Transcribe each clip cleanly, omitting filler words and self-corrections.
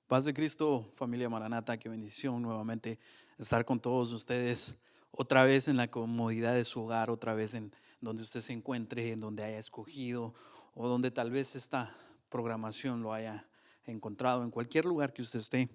Paz de Cristo, familia Maranata, qué bendición nuevamente estar con todos ustedes otra vez en la comodidad de su hogar, otra vez en donde usted se encuentre, en donde haya escogido o donde tal vez esta programación lo haya encontrado, en cualquier lugar que usted esté.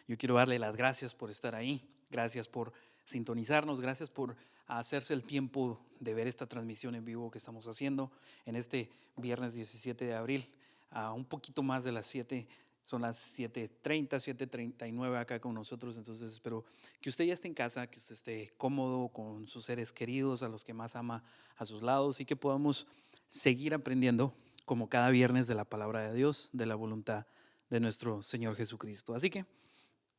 Yo quiero darle las gracias por estar ahí, gracias por sintonizarnos, gracias por hacerse el tiempo de ver esta transmisión en vivo que estamos haciendo en este viernes 17 de abril, a un poquito más de las 7. Son las 7:30, 7:39 acá con nosotros, entonces espero que usted ya esté en casa, que usted esté cómodo con sus seres queridos, a los que más ama a sus lados y que podamos seguir aprendiendo como cada viernes de la palabra de Dios, de la voluntad de nuestro Señor Jesucristo. Así que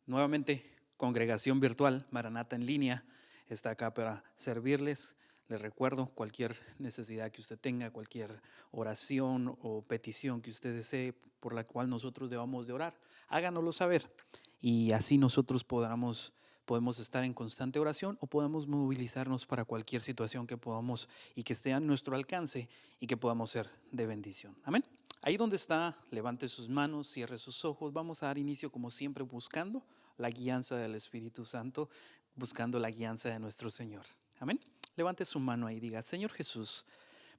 nuevamente, congregación virtual, Maranata en línea, está acá para servirles. Les recuerdo cualquier necesidad que usted tenga, cualquier oración o petición que usted desee por la cual nosotros debamos de orar, háganoslo saber y así nosotros podemos estar en constante oración o podemos movilizarnos para cualquier situación que podamos y que esté a nuestro alcance y que podamos ser de bendición. Amén. Ahí donde está, levante sus manos, cierre sus ojos. Vamos a dar inicio como siempre buscando la guianza del Espíritu Santo, buscando la guianza de nuestro Señor. Amén. Levante su mano ahí y diga: Señor Jesús,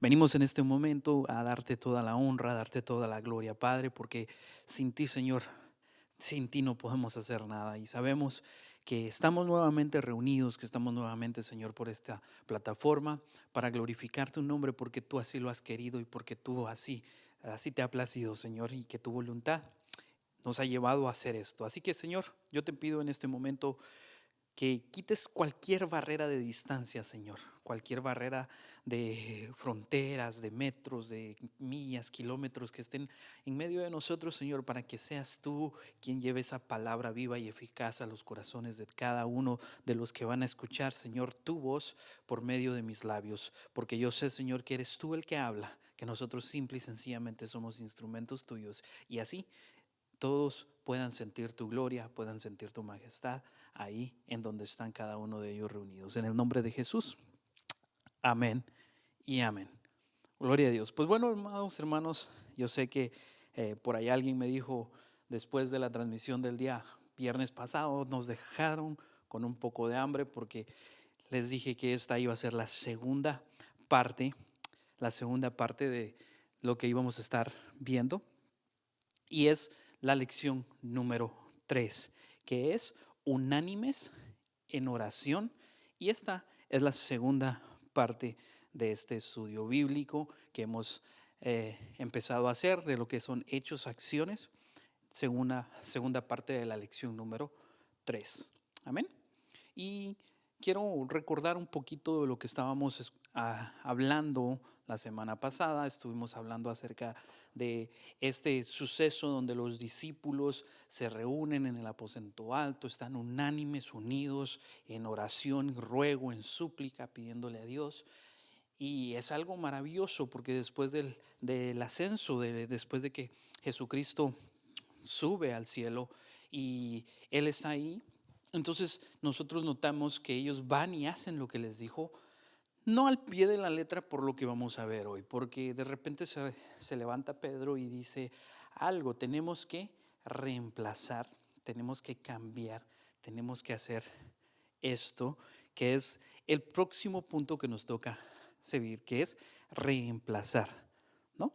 venimos en este momento a darte toda la honra, a darte toda la gloria, Padre, porque sin ti, Señor, sin ti no podemos hacer nada y sabemos que estamos nuevamente reunidos, que estamos nuevamente, Señor, por esta plataforma para glorificar tu nombre porque tú así lo has querido y porque tú así te ha placido, Señor, y que tu voluntad nos ha llevado a hacer esto. Así que, Señor, yo te pido en este momento que quites cualquier barrera de distancia, Señor, cualquier barrera de fronteras, de metros, de millas, kilómetros que estén en medio de nosotros, Señor, para que seas tú quien lleve esa palabra viva y eficaz a los corazones de cada uno de los que van a escuchar, Señor, tu voz por medio de mis labios, porque yo sé, Señor, que eres tú el que habla, que nosotros simple y sencillamente somos instrumentos tuyos y así todos puedan sentir tu gloria, puedan sentir tu majestad ahí en donde están cada uno de ellos reunidos. En el nombre de Jesús, amén y amén. Gloria a Dios. Pues bueno, hermanos, yo sé que por ahí alguien me dijo después de la transmisión del día viernes pasado, nos dejaron con un poco de hambre porque les dije que esta iba a ser parte, la segunda parte de lo que íbamos a estar viendo. Y es la lección número 3, que es unánimes en oración. Y esta es la segunda parte de este estudio bíblico que hemos empezado a hacer de lo que son hechos, acciones, segunda parte de la lección número 3. Amén. Y quiero recordar un poquito de lo que estábamos hablando la semana pasada. Estuvimos hablando acerca de este suceso donde los discípulos se reúnen en el aposento alto, están unánimes, unidos en oración, en ruego, en súplica, pidiéndole a Dios. Y es algo maravilloso porque después del ascenso, después de que Jesucristo sube al cielo y Él está ahí, entonces nosotros notamos que ellos van y hacen lo que les dijo, no al pie de la letra por lo que vamos a ver hoy, porque de repente se levanta Pedro y dice algo, tenemos que reemplazar, tenemos que cambiar, tenemos que hacer esto, que es el próximo punto que nos toca seguir, que es reemplazar, ¿no?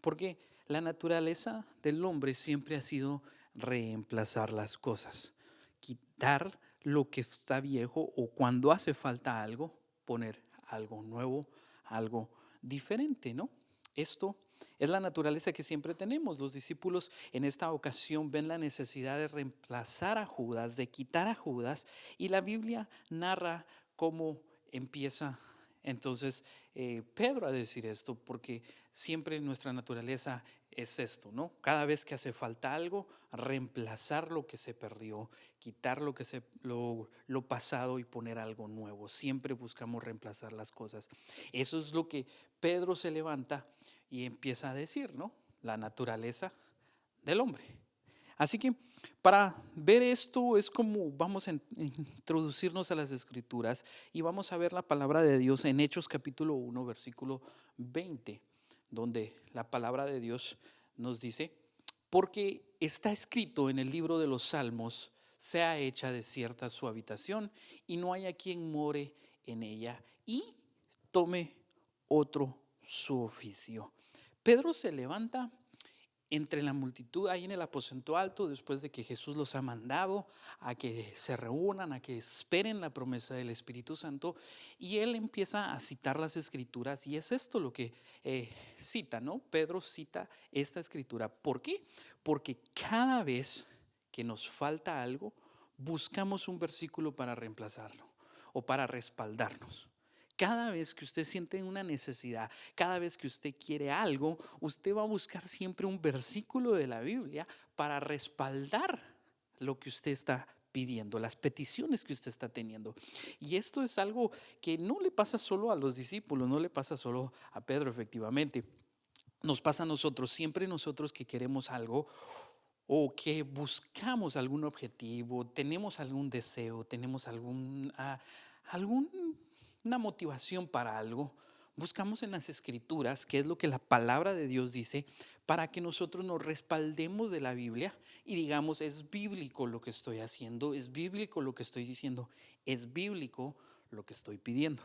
Porque la naturaleza del hombre siempre ha sido reemplazar las cosas, quitar lo que está viejo o cuando hace falta algo, poner algo nuevo, algo diferente, ¿no? Esto es la naturaleza que siempre tenemos. Los discípulos en esta ocasión ven la necesidad de reemplazar a Judas, de quitar a Judas, y la Biblia narra cómo empieza entonces Pedro a decir esto, porque siempre nuestra naturaleza es esto, ¿no? Cada vez que hace falta algo, reemplazar lo que se perdió, quitar lo pasado y poner algo nuevo. Siempre buscamos reemplazar las cosas. Eso es lo que Pedro se levanta y empieza a decir, ¿no? La naturaleza del hombre. Así que para ver esto es como vamos a introducirnos a las escrituras y vamos a ver la palabra de Dios en Hechos capítulo 1 versículo 20, donde la palabra de Dios nos dice Porque está escrito en el libro de los Salmos, sea hecha desierta su habitación y no haya quien more en ella y tome otro su oficio. Pedro se levanta entre la multitud ahí en el aposento alto después de que Jesús los ha mandado a que se reúnan, a que esperen la promesa del Espíritu Santo, y él empieza a citar las escrituras, y es esto lo que cita, ¿no? Pedro cita esta escritura. ¿Por qué? Porque cada vez que nos falta algo, buscamos un versículo para reemplazarlo o para respaldarnos. Cada vez que usted siente una necesidad, cada vez que usted quiere algo, usted va a buscar siempre un versículo de la Biblia para respaldar lo que usted está pidiendo, las peticiones que usted está teniendo. Y esto es algo que no le pasa solo a los discípulos, no le pasa solo a Pedro, efectivamente. Nos pasa a nosotros, siempre nosotros que queremos algo o que buscamos algún objetivo, tenemos algún deseo, tenemos alguna motivación para algo, buscamos en las escrituras qué es lo que la palabra de Dios dice para que nosotros nos respaldemos de la Biblia y digamos, es bíblico lo que estoy haciendo, es bíblico lo que estoy diciendo, es bíblico lo que estoy pidiendo.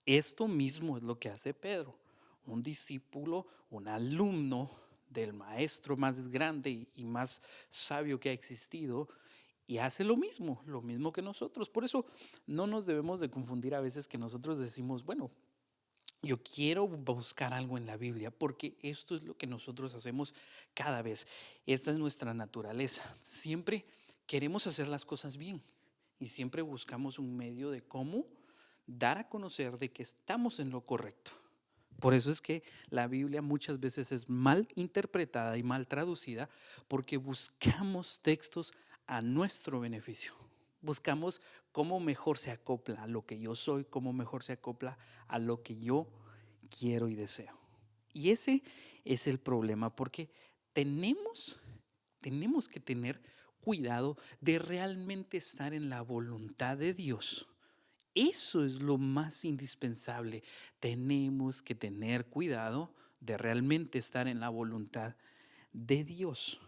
Esto mismo es lo que hace Pedro, un discípulo, un alumno del maestro más grande y más sabio que ha existido, y hace lo mismo que nosotros. Por eso no nos debemos de confundir a veces que nosotros decimos, bueno, yo quiero buscar algo en la Biblia, porque esto es lo que nosotros hacemos cada vez. Esta es nuestra naturaleza. Siempre queremos hacer las cosas bien y siempre buscamos un medio de cómo dar a conocer de que estamos en lo correcto. Por eso es que la Biblia muchas veces es mal interpretada y mal traducida, porque buscamos textos a nuestro beneficio. Buscamos cómo mejor se acopla a lo que yo soy, cómo mejor se acopla a lo que yo quiero y deseo. Y ese es el problema, porque tenemos que tener cuidado de realmente estar en la voluntad de Dios. Eso es lo más indispensable. Tenemos que tener cuidado de realmente estar en la voluntad de Dios.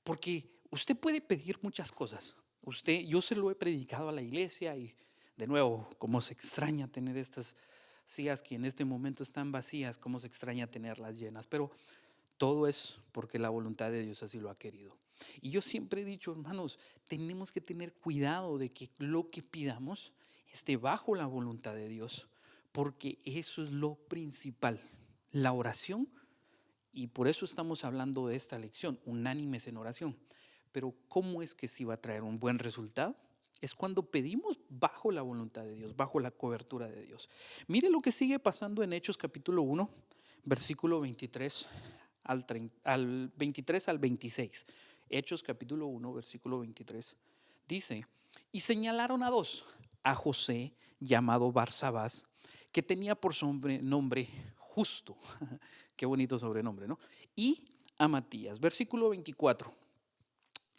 Porque usted puede pedir muchas cosas. Yo se lo he predicado a la iglesia y de nuevo, cómo se extraña tener estas sillas que en este momento están vacías, cómo se extraña tenerlas llenas. Pero todo es porque la voluntad de Dios así lo ha querido. Y yo siempre he dicho, hermanos, tenemos que tener cuidado de que lo que pidamos esté bajo la voluntad de Dios, porque eso es lo principal, la oración. Y por eso estamos hablando de esta lección, unánimes en oración. Pero ¿cómo es que sí va a traer un buen resultado? Es cuando pedimos bajo la voluntad de Dios, bajo la cobertura de Dios. Mire lo que sigue pasando en Hechos capítulo 1, versículo 23 al 23 al 26. Hechos capítulo 1, versículo 23. Dice, y señalaron a dos, a José, llamado Barsabás, que tenía por sobrenombre Justo. Qué bonito sobrenombre, ¿no? Y a Matías. Versículo 24.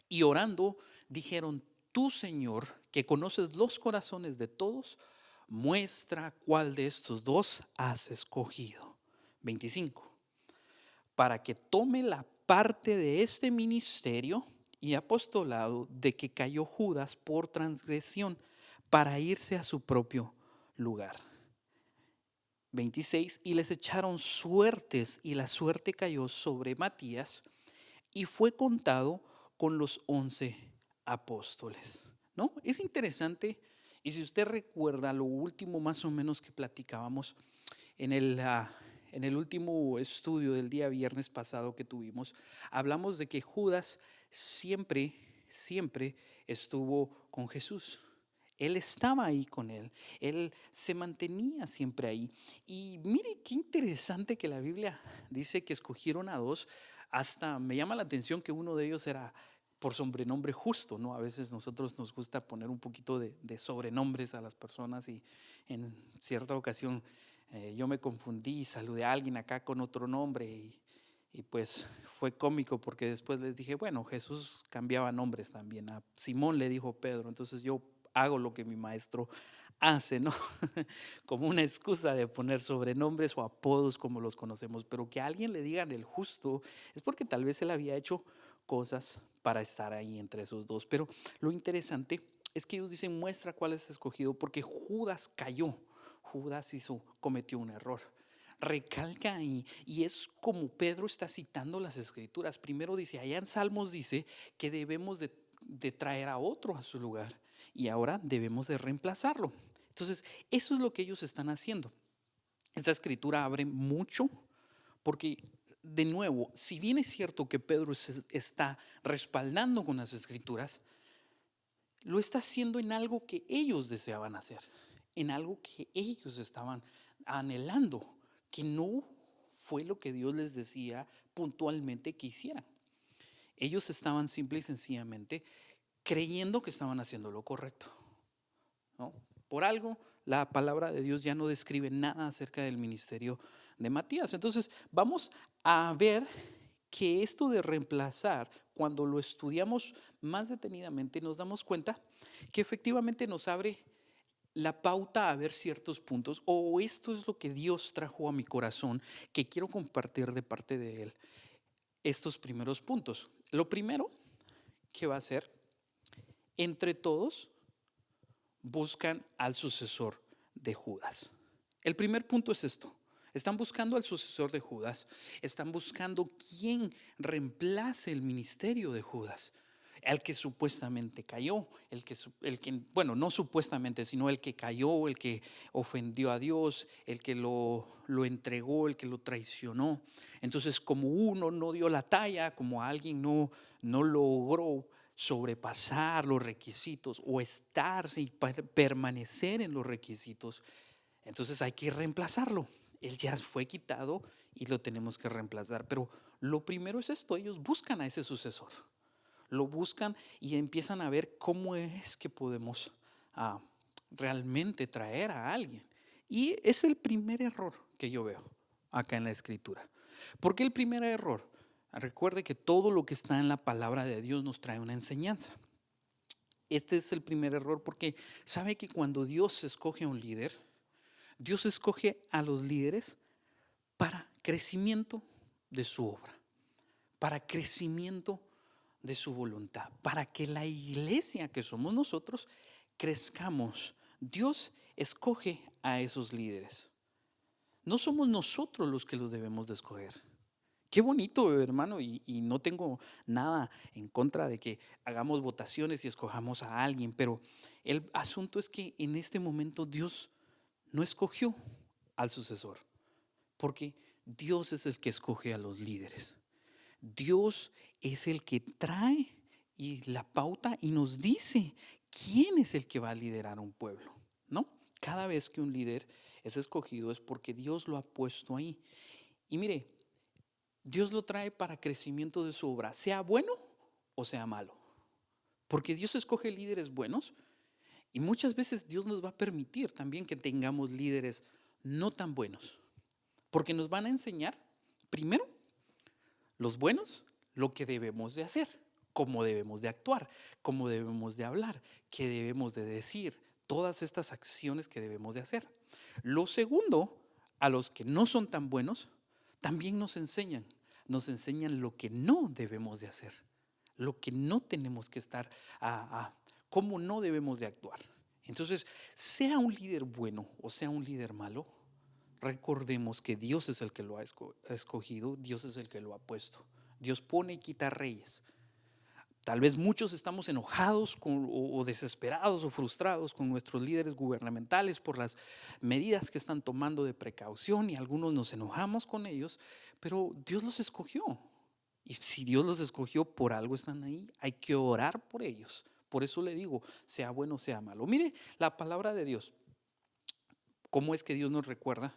Y orando, dijeron, tú, Señor, que conoces los corazones de todos, muestra cuál de estos dos has escogido. 25. Para que tome la parte de este ministerio y apostolado de que cayó Judas por transgresión, para irse a su propio lugar. 26. Y les echaron suertes, y la suerte cayó sobre Matías, y fue contado con los 11 apóstoles. ¿No? Es interesante, y si usted recuerda lo último más o menos que platicábamos en el último estudio del día viernes pasado que tuvimos, hablamos de que Judas siempre estuvo con Jesús. Él estaba ahí con él se mantenía siempre ahí. Y mire qué interesante que la Biblia dice que escogieron a dos. Hasta me llama la atención que uno de ellos era por sobrenombre Justo, ¿no? A veces nosotros nos gusta poner un poquito de sobrenombres a las personas, y en cierta ocasión yo me confundí y saludé a alguien acá con otro nombre, y pues fue cómico porque después les dije, bueno, Jesús cambiaba nombres también. A Simón le dijo Pedro, entonces yo hago lo que mi maestro hace, ¿no? Como una excusa de poner sobrenombres o apodos como los conocemos, pero que a alguien le digan el justo es porque tal vez él había hecho cosas para estar ahí entre esos dos. Pero lo interesante es que ellos dicen muestra cuál es escogido porque Judas cayó, cometió un error. Recalca ahí y es como Pedro está citando las escrituras. Primero dice, allá en Salmos dice que debemos de traer a otro a su lugar y ahora debemos de reemplazarlo. Entonces, eso es lo que ellos están haciendo. Esta escritura abre mucho porque, de nuevo, si bien es cierto que Pedro está respaldando con las escrituras, lo está haciendo en algo que ellos deseaban hacer, en algo que ellos estaban anhelando, que no fue lo que Dios les decía puntualmente que hicieran. Ellos estaban simple y sencillamente creyendo que estaban haciendo lo correcto, ¿no? Por algo, la palabra de Dios ya no describe nada acerca del ministerio de Matías. Entonces, vamos a ver que esto de reemplazar, cuando lo estudiamos más detenidamente, nos damos cuenta que efectivamente nos abre la pauta a ver ciertos puntos, o esto es lo que Dios trajo a mi corazón, que quiero compartir de parte de Él, estos primeros puntos. Lo primero que va a ser, entre todos buscan al sucesor de Judas. El primer punto es esto. Están buscando al sucesor de Judas. Están buscando quién reemplace el ministerio de Judas. El que supuestamente cayó, bueno, no supuestamente, sino el que cayó, el que ofendió a Dios, el que lo entregó, el que lo traicionó. Entonces, como uno no dio la talla, como alguien no logró sobrepasar los requisitos o estarse y permanecer en los requisitos, entonces hay que reemplazarlo. Él ya fue quitado y lo tenemos que reemplazar. Pero lo primero es esto, ellos buscan a ese sucesor. Lo buscan y empiezan a ver cómo es que podemos realmente traer a alguien. Y es el primer error que yo veo acá en la escritura. ¿Por qué el primer error? Recuerde que todo lo que está en la palabra de Dios nos trae una enseñanza. Este es el primer error porque sabe que cuando Dios escoge a un líder, Dios escoge a los líderes para crecimiento de su obra, para crecimiento de su voluntad, para que la iglesia que somos nosotros crezcamos. Dios escoge a esos líderes. No somos nosotros los que los debemos de escoger. Qué bonito, hermano, y no tengo nada en contra de que hagamos votaciones y escojamos a alguien, pero el asunto es que en este momento Dios no escogió al sucesor, porque Dios es el que escoge a los líderes. Dios es el que trae y la pauta y nos dice quién es el que va a liderar un pueblo, ¿no? Cada vez que un líder es escogido es porque Dios lo ha puesto ahí. Y mire, Dios lo trae para crecimiento de su obra, sea bueno o sea malo. Porque Dios escoge líderes buenos y muchas veces Dios nos va a permitir también que tengamos líderes no tan buenos. Porque nos van a enseñar, primero, los buenos, lo que debemos de hacer, cómo debemos de actuar, cómo debemos de hablar, qué debemos de decir, todas estas acciones que debemos de hacer. Lo segundo, a los que no son tan buenos, también nos enseñan lo que no debemos de hacer, lo que no tenemos que estar, cómo no debemos de actuar. Entonces, sea un líder bueno o sea un líder malo, recordemos que Dios es el que lo ha escogido, Dios es el que lo ha puesto. Dios pone y quita reyes. Tal vez muchos estamos enojados o desesperados o frustrados con nuestros líderes gubernamentales por las medidas que están tomando de precaución y algunos nos enojamos con ellos, pero Dios los escogió. Y si Dios los escogió, por algo están ahí. Hay que orar por ellos. Por eso le digo, sea bueno o sea malo. Mire la palabra de Dios. ¿Cómo es que Dios nos recuerda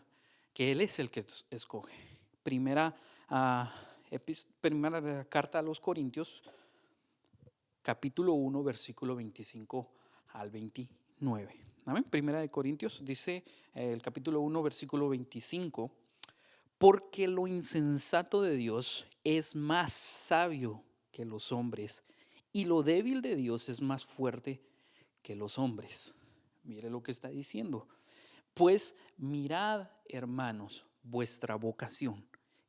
que Él es el que escoge? Primera carta a los Corintios, capítulo 1, versículo 25 al 29. ¿Amén? Primera de Corintios dice el capítulo 1, versículo 25, porque lo insensato de Dios es más sabio que los hombres y lo débil de Dios es más fuerte que los hombres. Mire lo que está diciendo. Pues mirad, hermanos, vuestra vocación,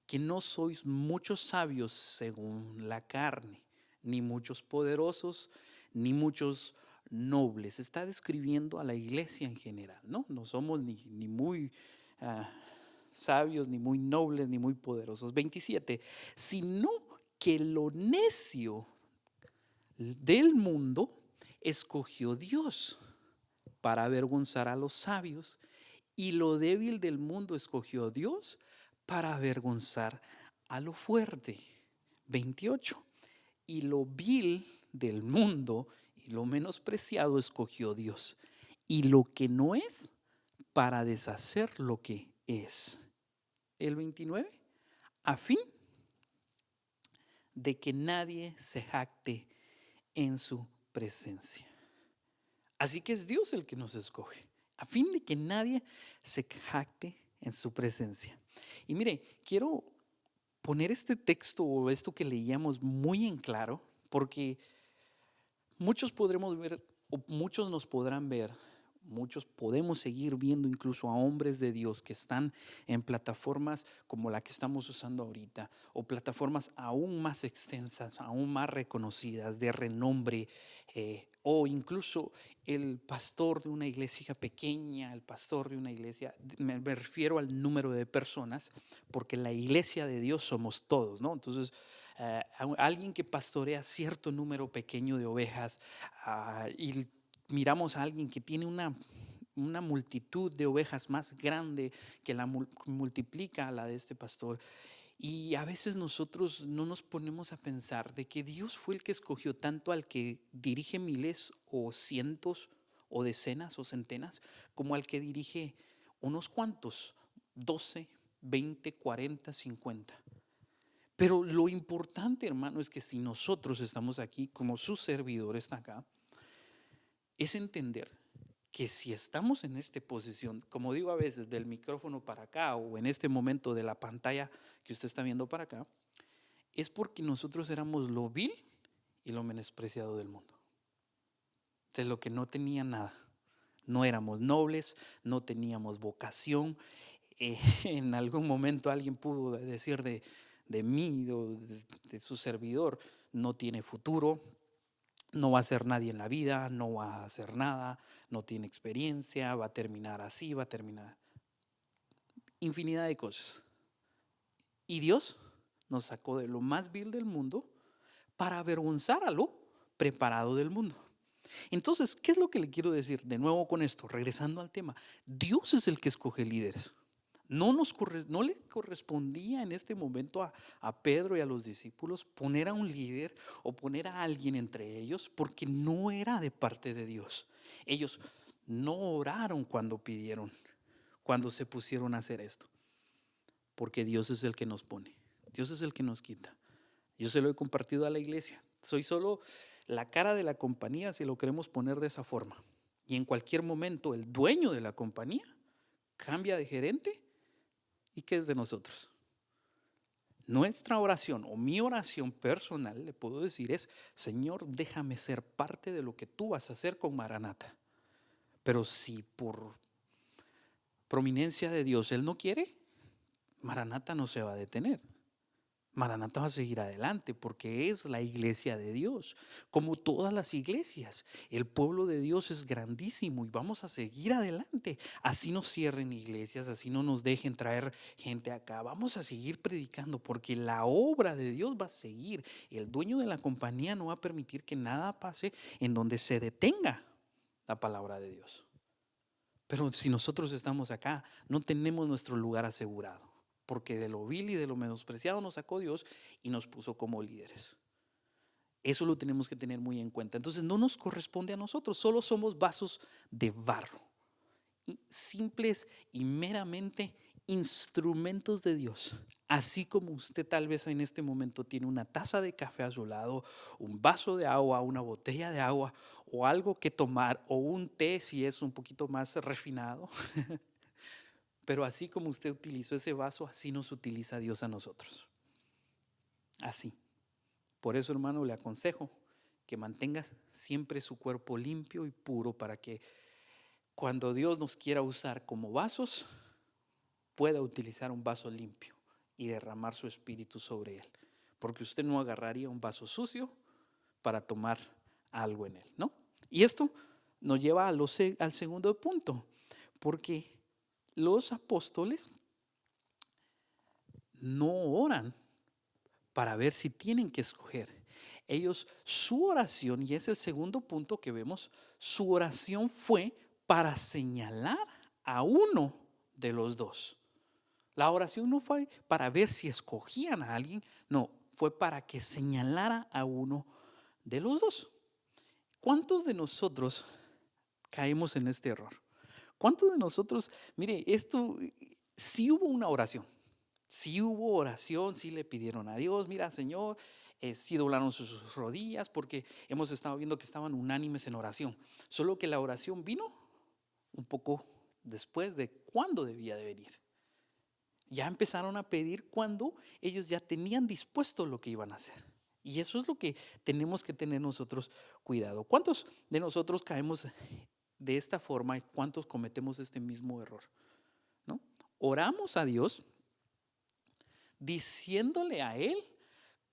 que no sois muchos sabios según la carne, ni muchos poderosos, ni muchos nobles. Está describiendo a la iglesia en general, ¿no? No somos ni muy sabios, ni muy nobles, ni muy poderosos. 27. Sino que lo necio del mundo escogió Dios para avergonzar a los sabios, y lo débil del mundo escogió Dios para avergonzar a lo fuerte. 28. Y lo vil del mundo y lo menospreciado escogió Dios, y lo que no es, para deshacer lo que es. El 29. A fin de que nadie se jacte en su presencia. Así que es Dios el que nos escoge, a fin de que nadie se jacte en su presencia. Y mire, quiero poner este texto o esto que leíamos muy en claro, porque muchos podremos ver, o muchos nos podrán ver, muchos podemos seguir viendo incluso a hombres de Dios que están en plataformas como la que estamos usando ahorita, o plataformas aún más extensas, aún más reconocidas, de renombre, o incluso el pastor de una iglesia pequeña, el pastor de una iglesia, me refiero al número de personas, porque la iglesia de Dios somos todos, ¿no? Entonces, alguien que pastorea cierto número pequeño de ovejas, y miramos a alguien que tiene una multitud de ovejas más grande que la multiplica a la de este pastor. Y a veces nosotros no nos ponemos a pensar de que Dios fue el que escogió tanto al que dirige miles o cientos o decenas o centenas, como al que dirige unos cuantos, 12, 20, 40, 50. Pero lo importante, hermano, es que si nosotros estamos aquí, como su servidor está acá, es entender que si estamos en esta posición, como digo a veces, del micrófono para acá o en este momento de la pantalla que usted está viendo para acá, es porque nosotros éramos lo vil y lo menospreciado del mundo. De lo que no tenía nada. No éramos nobles, no teníamos vocación. En algún momento alguien pudo decir de mí, de su servidor, no tiene futuro, no va a ser nadie en la vida, no va a hacer nada, no tiene experiencia, va a terminar así, va a terminar infinidad de cosas. Y Dios nos sacó de lo más vil del mundo para avergonzar a lo preparado del mundo. Entonces, ¿qué es lo que le quiero decir de nuevo con esto? Regresando al tema, Dios es el que escoge líderes. No le correspondía en este momento a Pedro y a los discípulos poner a un líder o poner a alguien entre ellos, porque no era de parte de Dios. Ellos no oraron cuando pidieron, cuando se pusieron a hacer esto, porque Dios es el que nos pone, Dios es el que nos quita. Yo se lo he compartido a la iglesia. Soy solo la cara de la compañía, si lo queremos poner de esa forma. Y en cualquier momento el dueño de la compañía cambia de gerente. ¿Y qué es de nosotros? Nuestra oración o mi oración personal, le puedo decir, es: Señor, déjame ser parte de lo que tú vas a hacer con Maranata. Pero si por prominencia de Dios Él no quiere, Maranata no se va a detener. Maranata va a seguir adelante porque es la iglesia de Dios. Como todas las iglesias, el pueblo de Dios es grandísimo y vamos a seguir adelante. Así nos cierren iglesias, así no nos dejen traer gente acá. Vamos a seguir predicando porque la obra de Dios va a seguir. El dueño de la compañía no va a permitir que nada pase en donde se detenga la palabra de Dios. Pero si nosotros estamos acá, no tenemos nuestro lugar asegurado, porque de lo vil y de lo menospreciado nos sacó Dios y nos puso como líderes. Eso lo tenemos que tener muy en cuenta. Entonces no nos corresponde a nosotros, solo somos vasos de barro, simples y meramente instrumentos de Dios. Así como usted tal vez en este momento tiene una taza de café a su lado, un vaso de agua, una botella de agua o algo que tomar, o un té si es un poquito más refinado. Pero así como usted utilizó ese vaso, así nos utiliza Dios a nosotros. Así. Por eso, hermano, le aconsejo que mantenga siempre su cuerpo limpio y puro, para que cuando Dios nos quiera usar como vasos, pueda utilizar un vaso limpio y derramar su espíritu sobre él. Porque usted no agarraría un vaso sucio para tomar algo en él, ¿no? Y esto nos lleva al segundo punto, porque los apóstoles no oran para ver si tienen que escoger. Ellos, su oración, y es el segundo punto que vemos, su oración fue para señalar a uno de los dos. La oración no fue para ver si escogían a alguien, no, fue para que señalara a uno de los dos. ¿Cuántos de nosotros caemos en este error? ¿Cuántos de nosotros, mire, esto, sí hubo una oración, sí le pidieron a Dios, mira Señor, sí doblaron sus rodillas porque hemos estado viendo que estaban unánimes en oración, solo que la oración vino un poco después de cuándo debía de venir. Ya empezaron a pedir cuando ellos ya tenían dispuesto lo que iban a hacer. Y eso es lo que tenemos que tener nosotros cuidado. ¿Cuántos de nosotros caemos de esta forma y cuántos cometemos este mismo error? ¿No? Oramos a Dios diciéndole a Él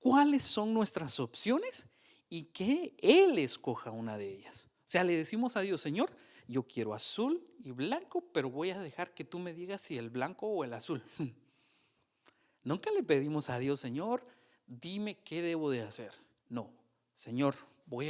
cuáles son nuestras opciones y que Él escoja una de ellas. O sea, le decimos a Dios, Señor, yo quiero azul y blanco, pero voy a dejar que tú me digas si el blanco o el azul. Nunca le pedimos a Dios, Señor, dime qué debo de hacer. No, Señor, voy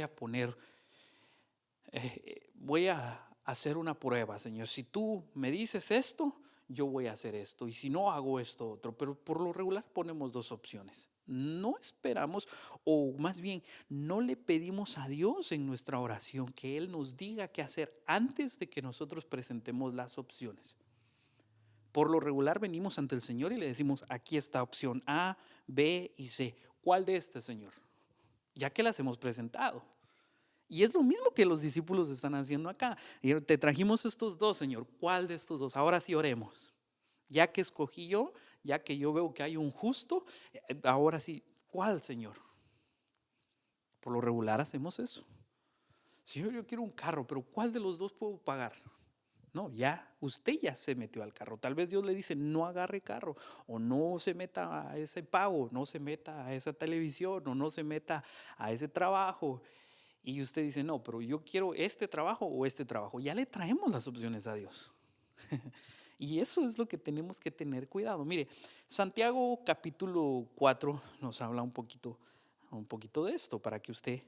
a hacer una prueba, Señor. Si tú me dices esto, yo voy a hacer esto. Y si no, hago esto otro. Pero por lo regular ponemos dos opciones. No esperamos, o más bien, no le pedimos a Dios en nuestra oración que Él nos diga qué hacer antes de que nosotros presentemos las opciones. Por lo regular venimos ante el Señor y le decimos, aquí está opción A, B y C. ¿Cuál de estas, Señor? Ya que las hemos presentado. Y es lo mismo que los discípulos están haciendo acá. Te trajimos estos dos, Señor. ¿Cuál de estos dos? Ahora sí oremos. Ya que escogí yo, ya que yo veo que hay un justo, ahora sí, ¿cuál, Señor? Por lo regular hacemos eso. Señor, yo quiero un carro, pero ¿cuál de los dos puedo pagar? No, ya, usted ya se metió al carro. Tal vez Dios le dice, no agarre carro, o no se meta a ese pago, no se meta a esa televisión, o no se meta a ese trabajo. Y usted dice, no, pero yo quiero este trabajo o este trabajo. Ya le traemos las opciones a Dios. Y eso es lo que tenemos que tener cuidado. Mire, Santiago capítulo 4 nos habla un poquito de esto para que usted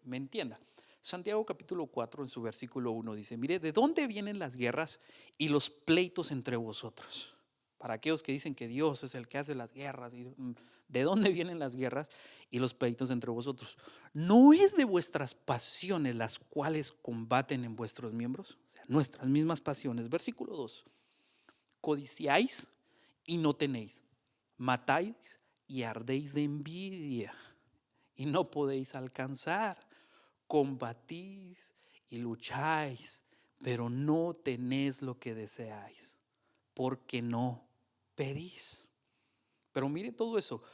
me entienda. Santiago capítulo 4 en su versículo 1 dice, mire, ¿de dónde vienen las guerras y los pleitos entre vosotros? Para aquellos que dicen que Dios es el que hace las guerras, ¿de dónde vienen las guerras y los pleitos entre vosotros? ¿No es de vuestras pasiones las cuales combaten en vuestros miembros? O sea, nuestras mismas pasiones. Versículo 2. Codiciáis y no tenéis, matáis y ardéis de envidia y no podéis alcanzar, combatís y lucháis, pero no tenéis lo que deseáis, porque no pedís. Pero mire todo eso,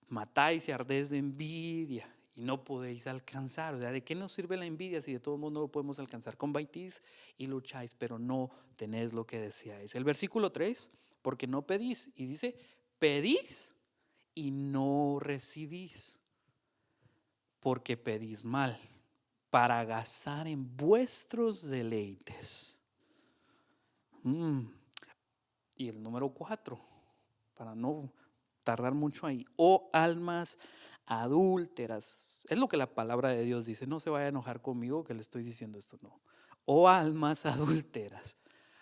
matáis y ardéis de envidia y no podéis alcanzar. O sea, ¿de qué nos sirve la envidia si de todo modo no lo podemos alcanzar? Combatís y lucháis, pero no tenéis lo que deseáis. El versículo 3, porque no pedís, y dice, pedís y no recibís, porque pedís mal, para gastar en vuestros deleites. Y el número 4, para no tardar mucho ahí, oh almas adúlteras. Es lo que la palabra de Dios dice. No se vaya a enojar conmigo que le estoy diciendo esto, no. Oh almas adúlteras,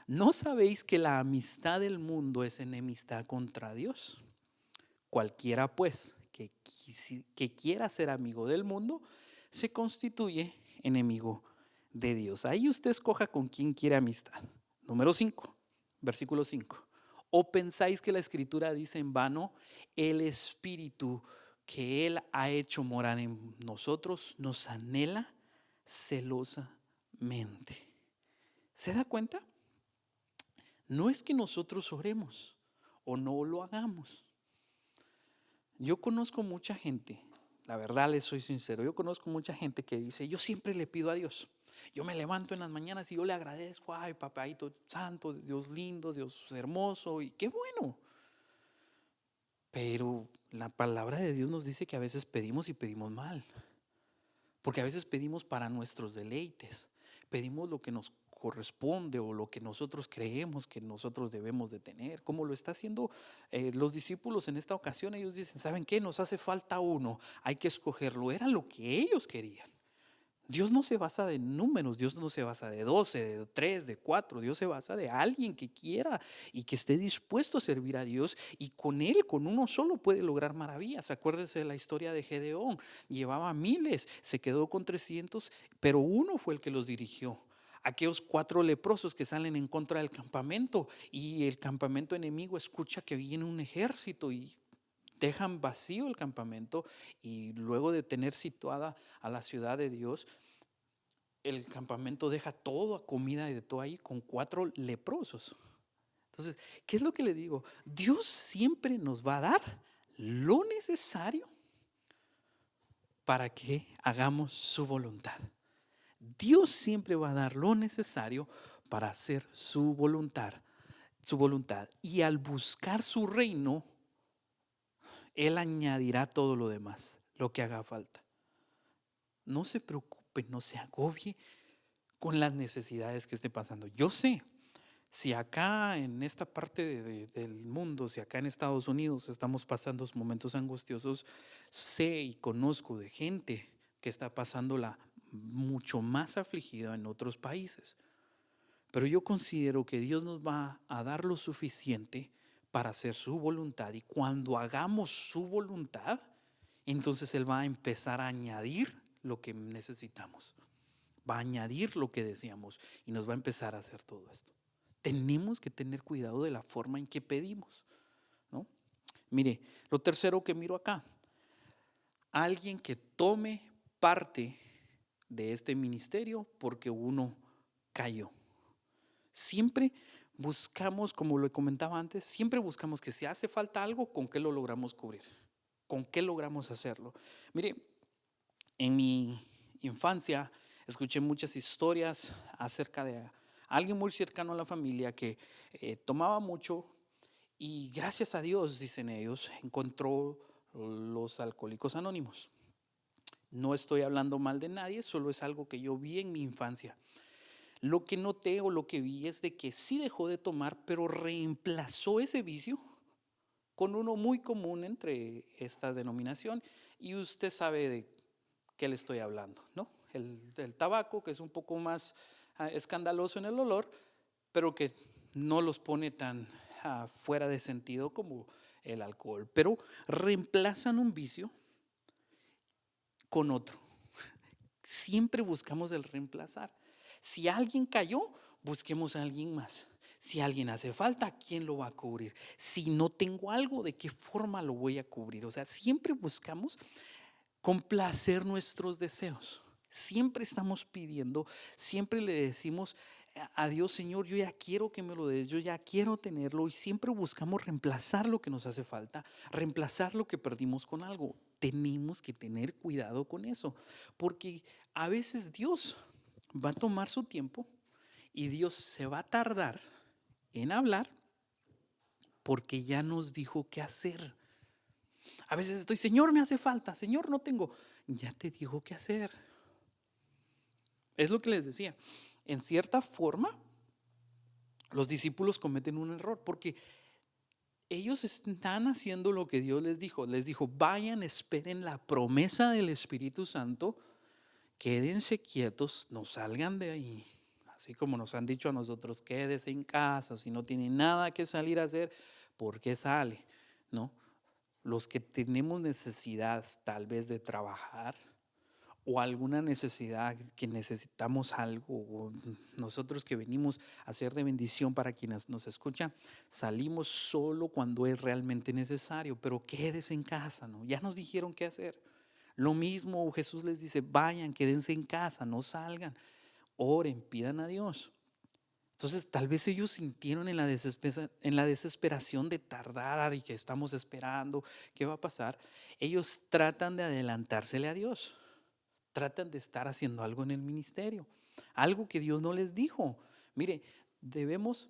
¿no sabéis que la amistad del mundo es enemistad contra Dios? Cualquiera pues que quiera ser amigo del mundo se constituye enemigo de Dios. Ahí usted escoja con quién quiere amistad. Número 5, versículo 5. ¿O pensáis que la escritura dice en vano, el Espíritu que Él ha hecho morar en nosotros nos anhela celosamente? ¿Se da cuenta? No es que nosotros oremos o no lo hagamos. Yo conozco mucha gente la verdad les soy sincero, yo conozco mucha gente que dice, yo siempre le pido a Dios. Yo me levanto en las mañanas y yo le agradezco, ay, papadito santo, Dios lindo, Dios hermoso, y qué bueno. Pero la palabra de Dios nos dice que a veces pedimos y pedimos mal. Porque a veces pedimos para nuestros deleites, pedimos lo que nos corresponde o lo que nosotros creemos que nosotros debemos de tener, como lo está haciendo los discípulos en esta ocasión. Ellos dicen, ¿saben qué? Nos hace falta uno, hay que escogerlo. Era lo que ellos querían. Dios no se basa de números, Dios no se basa de 12, de 3, de 4, Dios se basa de alguien que quiera y que esté dispuesto a servir a Dios, y con él, con uno solo puede lograr maravillas. Acuérdense de la historia de Gedeón, llevaba miles, se quedó con 300, pero uno fue el que los dirigió. Aquellos 4 leprosos que salen en contra del campamento, y el campamento enemigo escucha que viene un ejército y dejan vacío el campamento, y luego de tener situada a la ciudad de Dios, el campamento deja toda comida y de todo ahí con 4 leprosos. Entonces, ¿qué es lo que le digo? Dios siempre nos va a dar lo necesario para que hagamos su voluntad. Dios siempre va a dar lo necesario para hacer su voluntad. Y al buscar su reino, Él añadirá todo lo demás, lo que haga falta. No se preocupe, no se agobie con las necesidades que esté pasando. Yo sé, si acá en esta parte del mundo, si acá en Estados Unidos estamos pasando momentos angustiosos, sé y conozco de gente que está pasándola mucho más afligida en otros países. Pero yo considero que Dios nos va a dar lo suficiente para hacer su voluntad, y cuando hagamos su voluntad, entonces Él va a empezar a añadir lo que necesitamos, va a añadir lo que deseamos y nos va a empezar a hacer todo esto. Tenemos que tener cuidado de la forma en que pedimos, ¿no? Mire, lo tercero que miro acá, alguien que tome parte de este ministerio porque uno cayó. Siempre buscamos, como lo comentaba antes, siempre buscamos que si hace falta algo, ¿con qué lo logramos cubrir? ¿Con qué logramos hacerlo? Mire, en mi infancia escuché muchas historias acerca de alguien muy cercano a la familia que tomaba mucho, y gracias a Dios, dicen ellos, encontró los alcohólicos anónimos. No estoy hablando mal de nadie, solo es algo que yo vi en mi infancia. Lo que noté o lo que vi es de que sí dejó de tomar, pero reemplazó ese vicio con uno muy común entre esta denominación, y usted sabe de qué le estoy hablando, ¿no? El tabaco, que es un poco más escandaloso en el olor, pero que no los pone tan fuera de sentido como el alcohol. Pero reemplazan un vicio con otro. Siempre buscamos el reemplazar. Si alguien cayó, busquemos a alguien más. Si alguien hace falta, ¿quién lo va a cubrir? Si no tengo algo, ¿de qué forma lo voy a cubrir? O sea, siempre buscamos complacer nuestros deseos. Siempre estamos pidiendo, siempre le decimos a Dios, Señor, yo ya quiero que me lo des, yo ya quiero tenerlo, y siempre buscamos reemplazar lo que nos hace falta, reemplazar lo que perdimos con algo. Tenemos que tener cuidado con eso, porque a veces Dios va a tomar su tiempo y Dios se va a tardar en hablar porque ya nos dijo qué hacer. A veces estoy, Señor, me hace falta, Señor, no tengo. Ya te dijo qué hacer. Es lo que les decía. En cierta forma, los discípulos cometen un error porque ellos están haciendo lo que Dios les dijo. Les dijo, vayan, esperen la promesa del Espíritu Santo, quédense quietos, no salgan de ahí. Así como nos han dicho a nosotros, quédese en casa, si no tiene nada que salir a hacer, ¿por qué sale? ¿No? Los que tenemos necesidad tal vez de trabajar, o alguna necesidad que necesitamos algo, o nosotros que venimos a ser de bendición para quienes nos escuchan, salimos solo cuando es realmente necesario, pero quédese en casa, ¿no? Ya nos dijeron qué hacer. Lo mismo Jesús les dice, vayan, quédense en casa, no salgan, oren, pidan a Dios. Entonces, tal vez ellos sintieron en la desesperación de tardar y que estamos esperando, ¿qué va a pasar? Ellos tratan de adelantársele a Dios, tratan de estar haciendo algo en el ministerio, algo que Dios no les dijo. Mire, debemos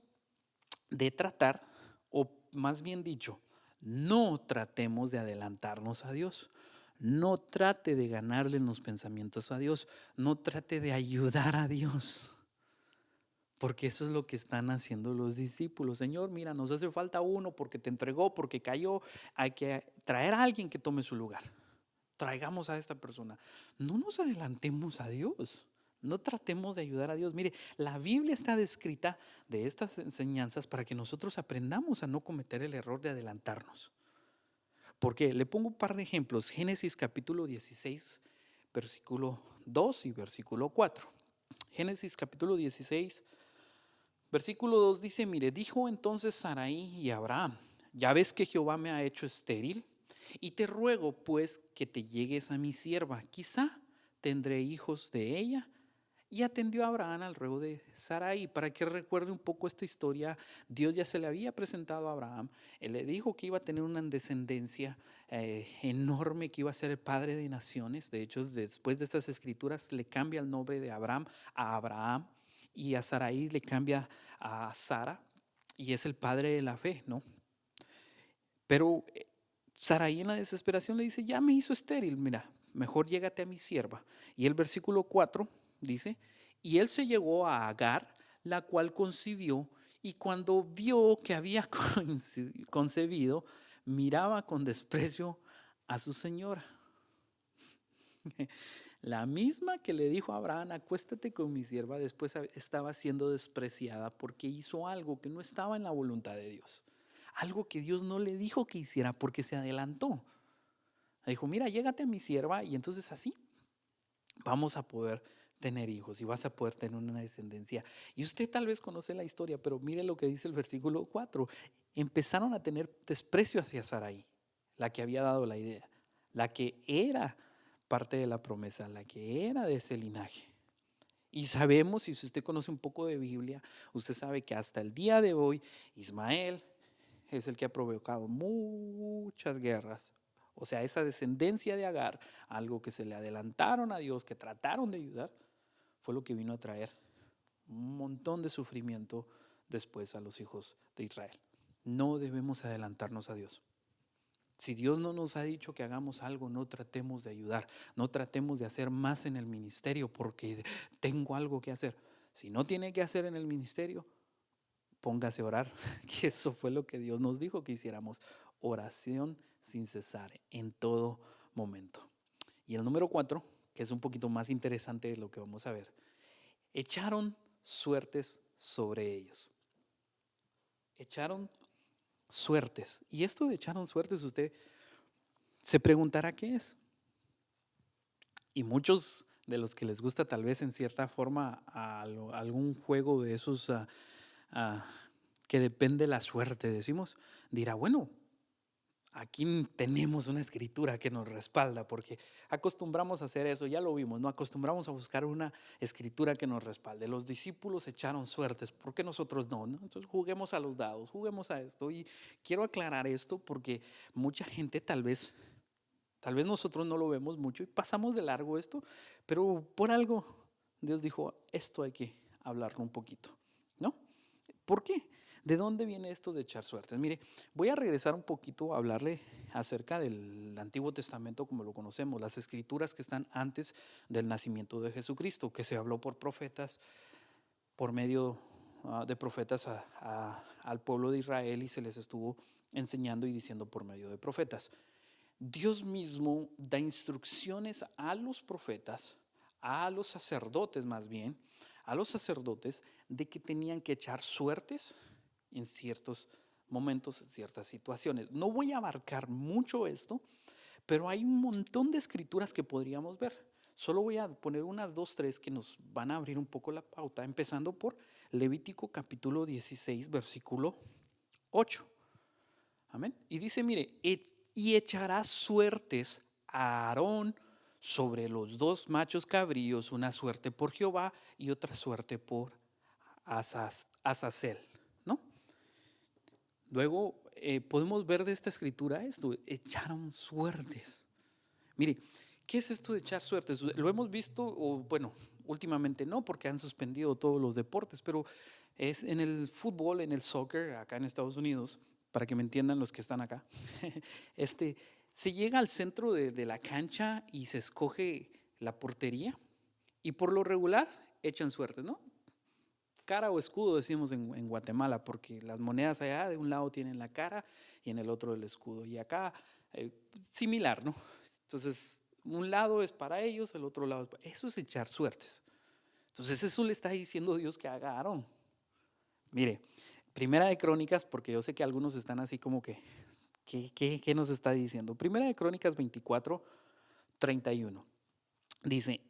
de tratar, o más bien dicho, no tratemos de adelantarnos a Dios. No trate de ganarle en los pensamientos a Dios. No trate de ayudar a Dios. Porque eso es lo que están haciendo los discípulos. Señor, mira, nos hace falta uno porque te entregó, porque cayó. Hay que traer a alguien que tome su lugar. Traigamos a esta persona. No nos adelantemos a Dios. No tratemos de ayudar a Dios. Mire, la Biblia está descrita de estas enseñanzas para que nosotros aprendamos a no cometer el error de adelantarnos. Porque le pongo un par de ejemplos. Génesis capítulo 16, versículo 2 y versículo 4. Génesis capítulo 16, versículo 2 dice, mire, dijo entonces Sarai y Abraham, ya ves que Jehová me ha hecho estéril, y te ruego pues que te llegues a mi sierva, quizá tendré hijos de ella. Y atendió a Abraham al ruego de Sarai. Para que recuerde un poco esta historia, Dios ya se le había presentado a Abraham. Él le dijo que iba a tener una descendencia enorme, que iba a ser el padre de naciones. De hecho, después de estas escrituras le cambia el nombre de Abraham a Abraham, y a Sarai le cambia a Sara, y es el padre de la fe, ¿no? Pero Sarai en la desesperación le dice, ya me hizo estéril, mira, mejor llégate a mi sierva. Y el versículo 4 dice, y él se llegó a Agar, la cual concibió, y cuando vio que había concebido, miraba con desprecio a su señora. La misma que le dijo a Abraham, acuéstate con mi sierva, después estaba siendo despreciada porque hizo algo que no estaba en la voluntad de Dios. Algo que Dios no le dijo que hiciera porque se adelantó. Le dijo, mira, llégate a mi sierva y entonces así vamos a poder tener hijos y vas a poder tener una descendencia. Y usted tal vez conoce la historia, pero mire lo que dice el versículo 4. Empezaron a tener desprecio hacia Sarai, la que había dado la idea, la que era parte de la promesa, la que era de ese linaje. Y sabemos, y si usted conoce un poco de Biblia, usted sabe que hasta el día de hoy Ismael es el que ha provocado muchas guerras. O sea, esa descendencia de Agar, algo que se le adelantaron a Dios, que trataron de ayudar, fue lo que vino a traer un montón de sufrimiento después a los hijos de Israel. No debemos adelantarnos a Dios. Si Dios no nos ha dicho que hagamos algo, no tratemos de ayudar, no tratemos de hacer más en el ministerio porque tengo algo que hacer. Si no tiene que hacer en el ministerio, póngase a orar, que eso fue lo que Dios nos dijo que hiciéramos, oración sin cesar en todo momento. Y el número 4, que es un poquito más interesante de lo que vamos a ver, echaron suertes sobre ellos. Echaron suertes. Y esto de echaron suertes, usted se preguntará qué es. Y muchos de los que les gusta tal vez en cierta forma algún juego de esos que depende de la suerte, decimos, dirá, bueno, aquí tenemos una escritura que nos respalda, porque acostumbramos a hacer eso, ya lo vimos, no acostumbramos a buscar una escritura que nos respalde. Los discípulos echaron suertes, ¿por qué nosotros no? Entonces juguemos a los dados, juguemos a esto. Y quiero aclarar esto porque mucha gente tal vez nosotros no lo vemos mucho y pasamos de largo esto, pero por algo Dios dijo, esto hay que hablarlo un poquito, ¿no? ¿Por qué? ¿De dónde viene esto de echar suertes? Mire, voy a regresar un poquito a hablarle acerca del Antiguo Testamento como lo conocemos, las escrituras que están antes del nacimiento de Jesucristo, que se habló por profetas, por medio de profetas al pueblo de Israel, y se les estuvo enseñando y diciendo por medio de profetas. Dios mismo da instrucciones a los profetas, a los sacerdotes más bien, a los sacerdotes de que tenían que echar suertes en ciertos momentos, en ciertas situaciones. No voy a abarcar mucho esto, pero hay un montón de escrituras que podríamos ver. Solo voy a poner unas 2, 3 que nos van a abrir un poco la pauta, empezando por Levítico capítulo 16, versículo 8. Amén. Y dice, mire, y echará suertes a Aarón sobre los 2 machos cabríos, una suerte por Jehová y otra suerte por Azazel, ¿no? Luego podemos ver de esta escritura esto, echaron suertes. Mire, ¿qué es esto de echar suertes? Lo hemos visto, o bueno, últimamente no, porque han suspendido todos los deportes, pero es en el fútbol, en el soccer, acá en Estados Unidos, para que me entiendan los que están acá, este, se llega al centro de la cancha y se escoge la portería y por lo regular echan suertes, ¿no? Cara o escudo decimos en Guatemala, porque las monedas allá de un lado tienen la cara y en el otro el escudo. Y acá similar, ¿no? Entonces, un lado es para ellos, el otro lado es para... Eso es echar suertes. Entonces, eso le está diciendo Dios que haga a Aarón. Mire, Primera de Crónicas, porque yo sé que algunos están así como que, ¿qué nos está diciendo? Primera de Crónicas 24:31. Dice,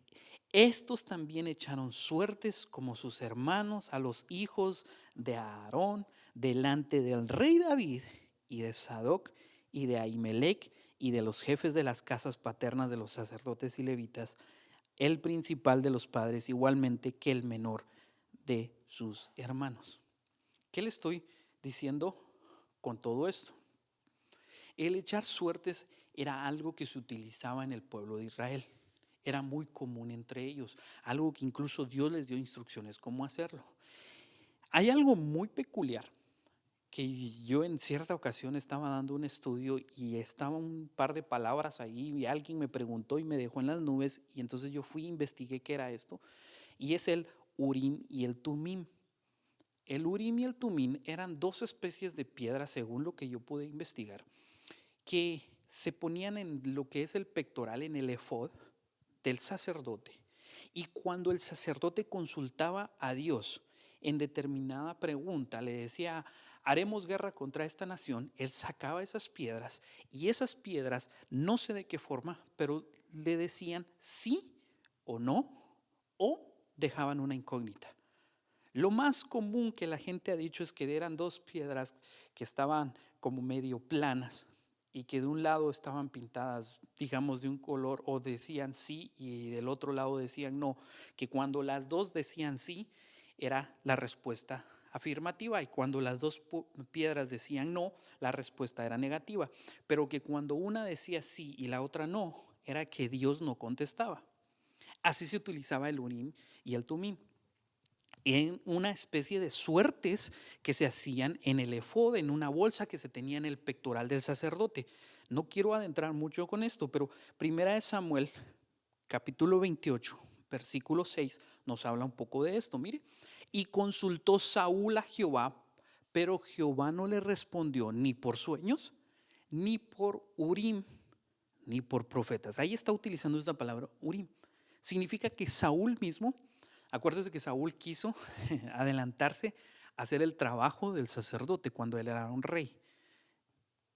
estos también echaron suertes como sus hermanos a los hijos de Aarón delante del rey David y de Sadoc y de Ahimelech y de los jefes de las casas paternas de los sacerdotes y levitas, el principal de los padres igualmente que el menor de sus hermanos. ¿Qué le estoy diciendo con todo esto? El echar suertes era algo que se utilizaba en el pueblo de Israel. Era muy común entre ellos, algo que incluso Dios les dio instrucciones cómo hacerlo. Hay algo muy peculiar que yo en cierta ocasión estaba dando un estudio y estaba un par de palabras ahí y alguien me preguntó y me dejó en las nubes y entonces yo fui e investigué qué era esto y es el Urim y el Tumim. El Urim y el Tumim eran dos especies de piedras según lo que yo pude investigar que se ponían en lo que es el pectoral, en el efod del sacerdote. Y cuando el sacerdote consultaba a Dios en determinada pregunta, le decía, haremos guerra contra esta nación, él sacaba esas piedras y esas piedras, no sé de qué forma, pero le decían sí o no, o dejaban una incógnita. Lo más común que la gente ha dicho es que eran dos piedras que estaban como medio planas y que de un lado estaban pintadas, digamos, de un color o decían sí y del otro lado decían no, que cuando las dos decían sí era la respuesta afirmativa y cuando las dos piedras decían no, la respuesta era negativa, pero que cuando una decía sí y la otra no, era que Dios no contestaba. Así se utilizaba el Urim y el Tumim en una especie de suertes que se hacían en el efod, en una bolsa que se tenía en el pectoral del sacerdote. No quiero adentrar mucho con esto, pero Primera de Samuel, capítulo 28, versículo 6, nos habla un poco de esto. Mire, y consultó Saúl a Jehová, pero Jehová no le respondió ni por sueños, ni por Urim, ni por profetas. Ahí está utilizando esta palabra Urim. Significa que Saúl mismo, acuérdese que Saúl quiso adelantarse a hacer el trabajo del sacerdote cuando él era un rey.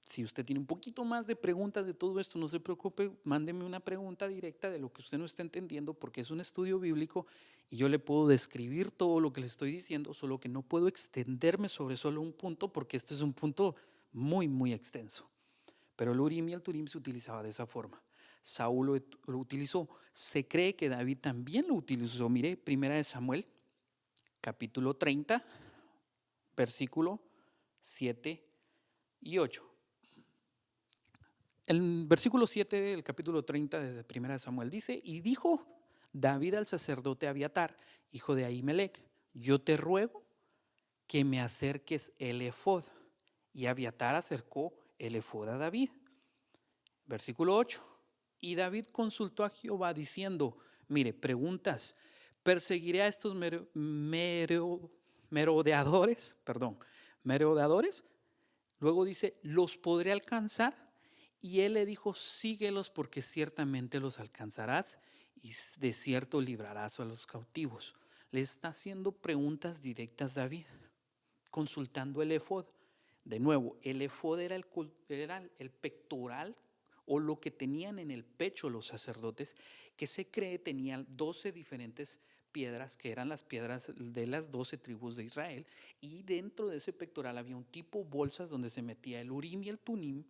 Si usted tiene un poquito más de preguntas de todo esto, no se preocupe, mándeme una pregunta directa de lo que usted no está entendiendo, porque es un estudio bíblico y yo le puedo describir todo lo que le estoy diciendo, solo que no puedo extenderme sobre solo un punto, porque este es un punto muy, muy extenso. Pero el Urim y el Turim se utilizaba de esa forma. Saúl lo utilizó. Se cree que David también lo utilizó. Mire, Primera de Samuel, capítulo 30, versículo 7 y 8. El versículo 7 del capítulo 30 de Primera de Samuel dice, y dijo David al sacerdote Abiatar, hijo de Ahimelech, yo te ruego que me acerques el efod. Y Abiatar acercó el efod a David. Versículo 8. Y David consultó a Jehová diciendo, mire, preguntas, ¿perseguiré a estos merodeadores? Luego dice, ¿los podré alcanzar? Y él le dijo, síguelos porque ciertamente los alcanzarás y de cierto librarás a los cautivos. Le está haciendo preguntas directas David, consultando el efod. De nuevo, el efod era el pectoral o lo que tenían en el pecho los sacerdotes, que se cree tenían 12 diferentes piedras, que eran las piedras de las 12 tribus de Israel, y dentro de ese pectoral había un tipo bolsas donde se metía el Urim y el Tumim,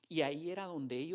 y ahí era donde ellos